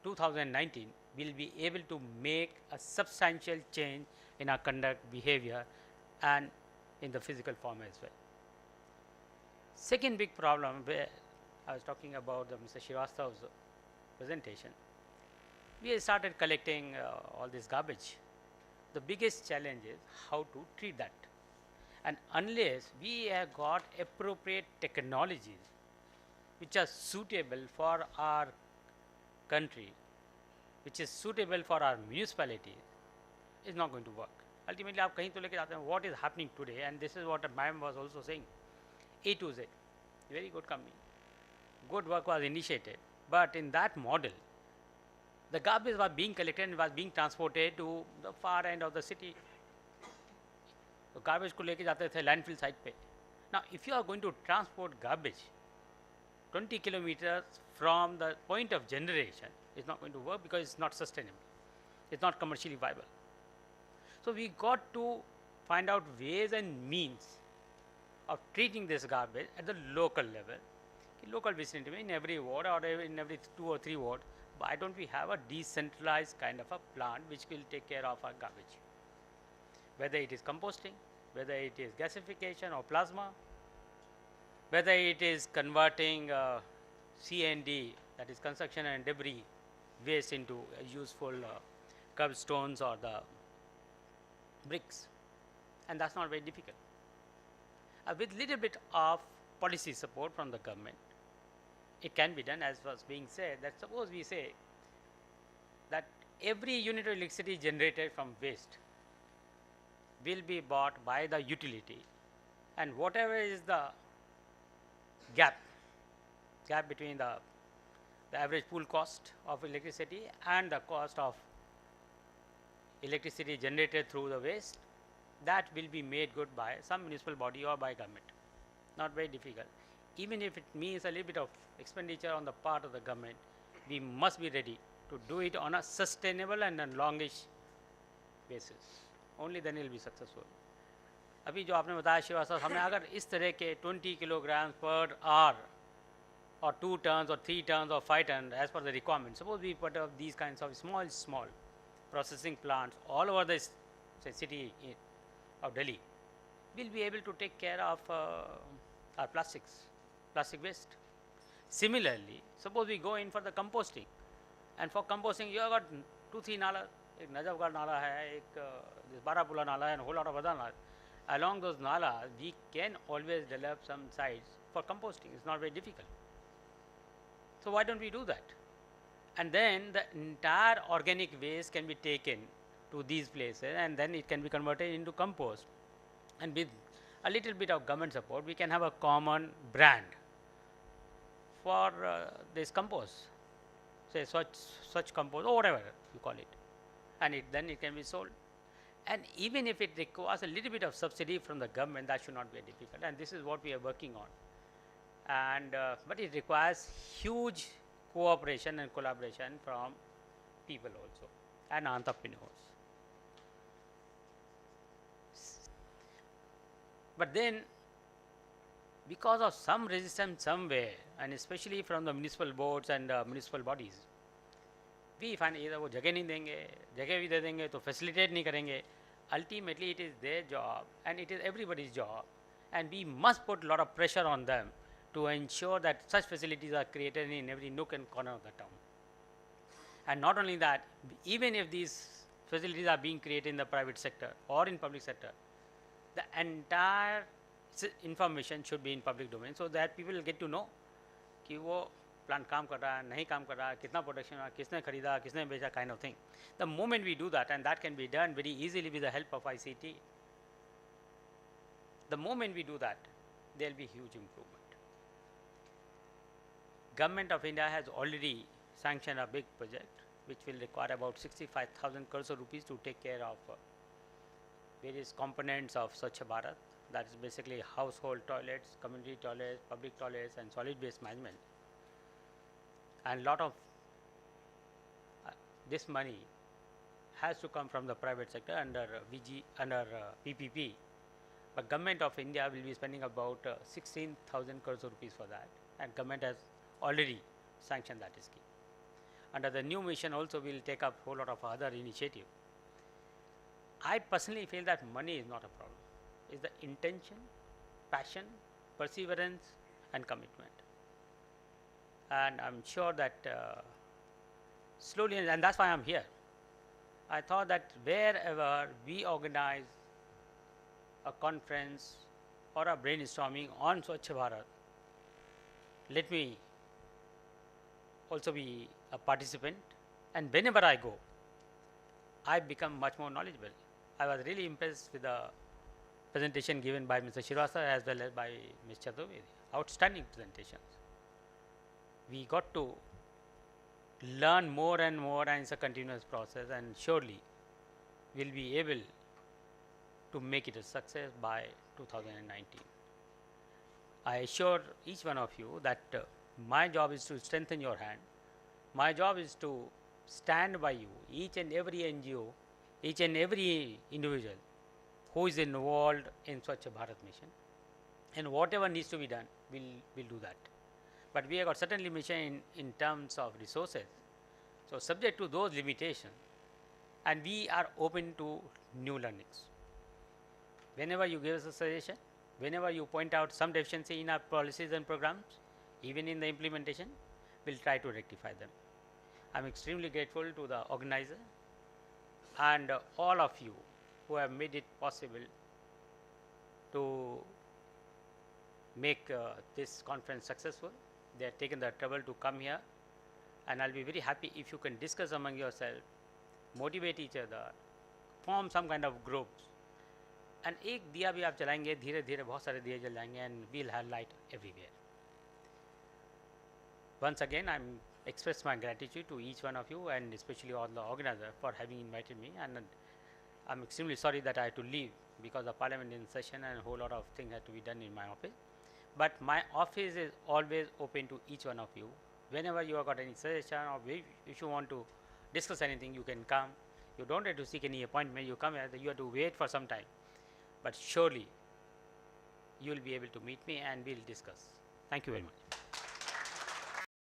2019, we'll be able to make a substantial change in our conduct, behavior, and in the physical form as well. Second big problem where I was talking about the Mr. Srivastav's presentation, we have started collecting all this garbage. The biggest challenge is how to treat that. And unless we have got appropriate technologies which are suitable for our country, which is suitable for our municipality, is not going to work. Ultimately, आप कहीं तो लेके जाते हैं, what is happening today, and this is what ma'am was also saying, A to Z, very good company, good work was initiated, but in that model, the garbage was being collected and was being transported to the far end of the city. तो garbage को लेके जाते थे landfill site पे. Now, if you are going to transport garbage 20 kilometers from the point of generation, it's not going to work because it's not sustainable. It's not commercially viable. So we got to find out ways and means of treating this garbage at the local level. Local vicinity, in every ward or in every 2 or 3 wards, why don't we have a decentralized kind of a plant which will take care of our garbage? Whether it is composting, whether it is gasification or plasma, whether it is converting C&D, that is construction and debris waste, into useful curbstones or the bricks, and that's not very difficult. With little bit of policy support from the government, it can be done. As was being said, that suppose we say that every unit of electricity generated from waste will be bought by the utility, and whatever is the gap between the average pool cost of electricity and the cost of electricity generated through the waste, that will be made good by some municipal body or by government. Not very difficult. Even if it means a little bit of expenditure on the part of the government, we must be ready to do it on a sustainable and a longish basis. Only then it will be successful. अभी जो आपने बताया श्रीवास्तव, हमने अगर इस तरह के 20 kilograms per hour or 2 tons or 3 tons or 5 tons as per the requirement, suppose we put up these kinds of small processing plants all over the say, city of Delhi, we'll be able to take care of our plastic waste. Similarly, suppose we go in for the composting, and for composting you have got 2-3 nalas, एक नजफगढ़ नाला है, एक बारापुला नाला है, and a whole lot of other nalas. Along those nalas, we can always develop some sites for composting. It's not very difficult. So why don't we do that? And then the entire organic waste can be taken to these places, and then it can be converted into compost. And with a little bit of government support, we can have a common brand for this compost, say such compost or whatever you call it, and then it can be sold. And even if it requires a little bit of subsidy from the government, that should not be difficult, and this is what we are working on. And but it requires huge cooperation and collaboration from people also and entrepreneurs. But then, because of some resistance somewhere, and especially from the municipal boards and municipal bodies, we find either वो जगह नहीं देंगे, जगह भी दे देंगे तो facilitate नहीं करेंगे. Ultimately, it is their job and it is everybody's job, and we must put a lot of pressure on them to ensure that such facilities are created in every nook and corner of the town. And not only that, even if these facilities are being created in the private sector or in public sector, the entire information should be in public domain, so that people will get to know कि वो plant काम कर रहा है, नहीं काम कर रहा है, कितना प्रोडक्शन है, किसने खरीदा, किसने बेचा, kind of thing. The moment we do that, and that can be done very easily with the help of ICT, the moment we do that, there will be huge improvement. Government of India has already sanctioned a big project which will require about 65,000 crores of rupees to take care of various components of Swachh Bharat, that is basically household toilets, community toilets, public toilets, and solid waste management. And lot of this money has to come from the private sector under PPP, but Government of India will be spending about 16,000 crores of rupees for that, and government has already sanctioned that scheme. under the new mission also we will take up whole lot of other initiative. I personally feel that money is not a problem. It's the intention, passion, perseverance and commitment. And I'm sure that slowly, and that's why I'm here. I thought that wherever we organize a conference or a brainstorming on Swachh Bharat, let me also be a participant, and whenever I go, I become much more knowledgeable. I was really impressed with the presentation given by Mr. Srivastava as well as by Ms. Chaturvedi. Outstanding presentations. We got to learn more and more, and it's a continuous process, and surely we'll be able to make it a success by 2019. I assure each one of you that my job is to strengthen your hand. My job is to stand by you, each and every NGO, each and every individual who is involved in Swachh Bharat mission, and whatever needs to be done, we'll do that. But we have got certain limitation in terms of resources. So subject to those limitations, and we are open to new learnings. Whenever you give us a suggestion, whenever you point out some deficiency in our policies and programs, even in the implementation, we'll try to rectify them. I'm extremely grateful to the organizer and all of you who have made it possible to make this conference successful. They have taken the trouble to come here, and I'll be very happy if you can discuss among yourself, motivate each other, form some kind of groups, and एक दिया भी आप जलाएंगे, धीरे धीरे बहुत सारे दिए जल जाएंगे, and we'll have light everywhere. Once again, I'm express my gratitude to each one of you, and especially all the organizers for having invited me, and I'm extremely sorry that I had to leave because the parliament is in session and a whole lot of things had to be done in my office. But my office is always open to each one of you. Whenever you have got any suggestion, or if you want to discuss anything, you can come. You don't have to seek any appointment. You come here, you have to wait for some time. But surely you will be able to meet me and we'll discuss. Thank you very much.